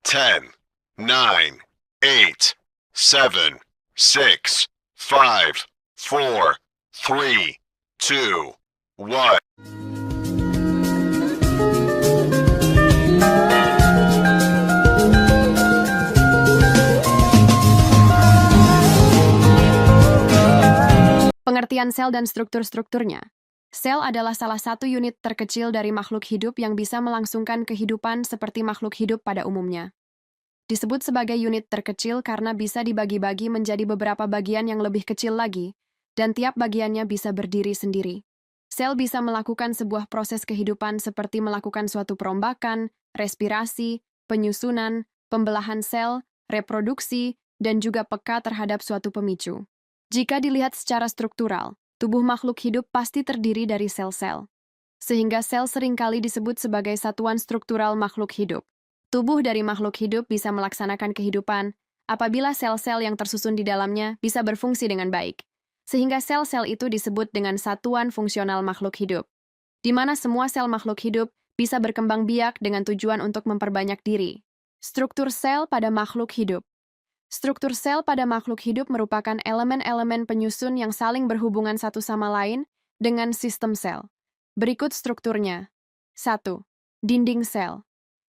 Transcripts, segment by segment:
10, 9, 8, 7, 6, 5, 4, 3, 2, 1. Pengertian sel dan struktur-strukturnya. Sel adalah salah satu unit terkecil dari makhluk hidup yang bisa melangsungkan kehidupan seperti makhluk hidup pada umumnya. Disebut sebagai unit terkecil karena bisa dibagi-bagi menjadi beberapa bagian yang lebih kecil lagi, dan tiap bagiannya bisa berdiri sendiri. Sel bisa melakukan sebuah proses kehidupan seperti melakukan suatu perombakan, respirasi, penyusunan, pembelahan sel, reproduksi, dan juga peka terhadap suatu pemicu. Jika dilihat secara struktural, tubuh makhluk hidup pasti terdiri dari sel-sel. Sehingga sel seringkali disebut sebagai satuan struktural makhluk hidup. Tubuh dari makhluk hidup bisa melaksanakan kehidupan apabila sel-sel yang tersusun di dalamnya bisa berfungsi dengan baik. Sehingga sel-sel itu disebut dengan satuan fungsional makhluk hidup, di mana semua sel makhluk hidup bisa berkembang biak dengan tujuan untuk memperbanyak diri. Struktur sel pada makhluk hidup. Struktur sel pada makhluk hidup merupakan elemen-elemen penyusun yang saling berhubungan satu sama lain dengan sistem sel. Berikut strukturnya. 1. Dinding sel.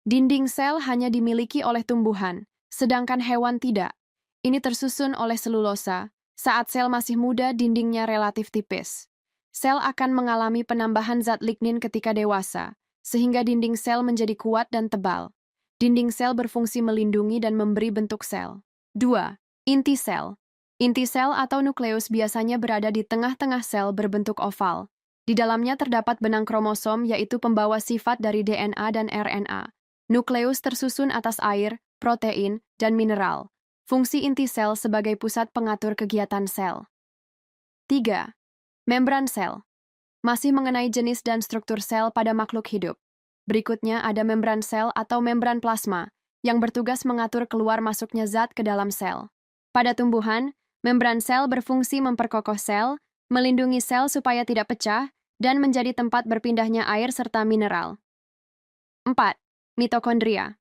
Dinding sel hanya dimiliki oleh tumbuhan, sedangkan hewan tidak. Ini tersusun oleh selulosa. Saat sel masih muda, dindingnya relatif tipis. Sel akan mengalami penambahan zat lignin ketika dewasa, sehingga dinding sel menjadi kuat dan tebal. Dinding sel berfungsi melindungi dan memberi bentuk sel. 2. Inti sel. Inti sel atau nukleus biasanya berada di tengah-tengah sel berbentuk oval. Di dalamnya terdapat benang kromosom yaitu pembawa sifat dari DNA dan RNA. Nukleus tersusun atas air, protein, dan mineral. Fungsi inti sel sebagai pusat pengatur kegiatan sel. 3. Membran sel. Masih mengenai jenis dan struktur sel pada makhluk hidup. Berikutnya ada membran sel atau membran plasma, yang bertugas mengatur keluar masuknya zat ke dalam sel. Pada tumbuhan, membran sel berfungsi memperkokoh sel, melindungi sel supaya tidak pecah, dan menjadi tempat berpindahnya air serta mineral. 4. Mitokondria.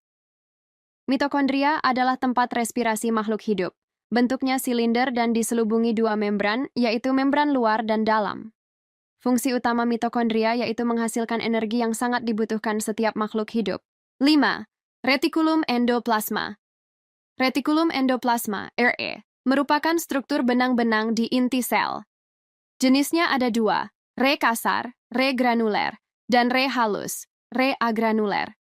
Mitokondria adalah tempat respirasi makhluk hidup. Bentuknya silinder dan diselubungi dua membran, yaitu membran luar dan dalam. Fungsi utama mitokondria yaitu menghasilkan energi yang sangat dibutuhkan setiap makhluk hidup. 5. Retikulum endoplasma. Retikulum endoplasma, RE, merupakan struktur benang-benang di inti sel. Jenisnya ada dua, re kasar, re granuler, dan re halus, re agranuler.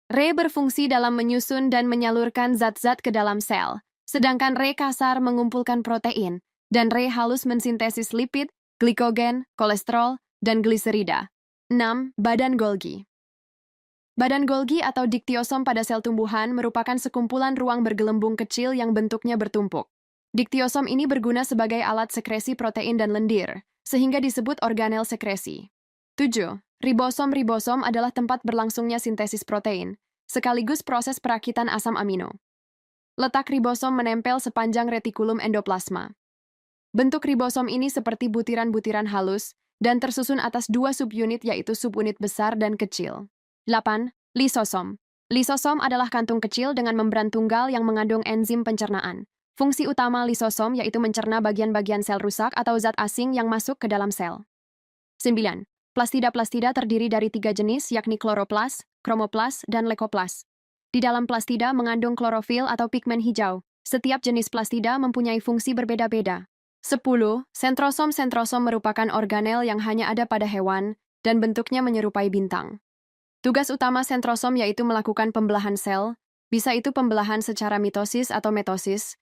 Re berfungsi dalam menyusun dan menyalurkan zat-zat ke dalam sel, sedangkan re kasar mengumpulkan protein, dan re halus mensintesis lipid, glikogen, kolesterol, dan gliserida. 6. Badan Golgi. Badan Golgi atau diktiosom pada sel tumbuhan merupakan sekumpulan ruang bergelembung kecil yang bentuknya bertumpuk. Diktiosom ini berguna sebagai alat sekresi protein dan lendir, sehingga disebut organel sekresi. 7. Ribosom adalah tempat berlangsungnya sintesis protein, sekaligus proses perakitan asam amino. Letak ribosom menempel sepanjang retikulum endoplasma. Bentuk ribosom ini seperti butiran-butiran halus dan tersusun atas dua subunit yaitu subunit besar dan kecil. 8. Lisosom. Lisosom adalah kantung kecil dengan membran tunggal yang mengandung enzim pencernaan. Fungsi utama lisosom yaitu mencerna bagian-bagian sel rusak atau zat asing yang masuk ke dalam sel. 9. Plastida terdiri dari 3 jenis yakni kloroplas, kromoplas, dan leukoplas. Di dalam plastida mengandung klorofil atau pigmen hijau. Setiap jenis plastida mempunyai fungsi berbeda-beda. 10. Sentrosom merupakan organel yang hanya ada pada hewan dan bentuknya menyerupai bintang. Tugas utama sentrosom yaitu melakukan pembelahan sel, bisa itu pembelahan secara mitosis atau metosis,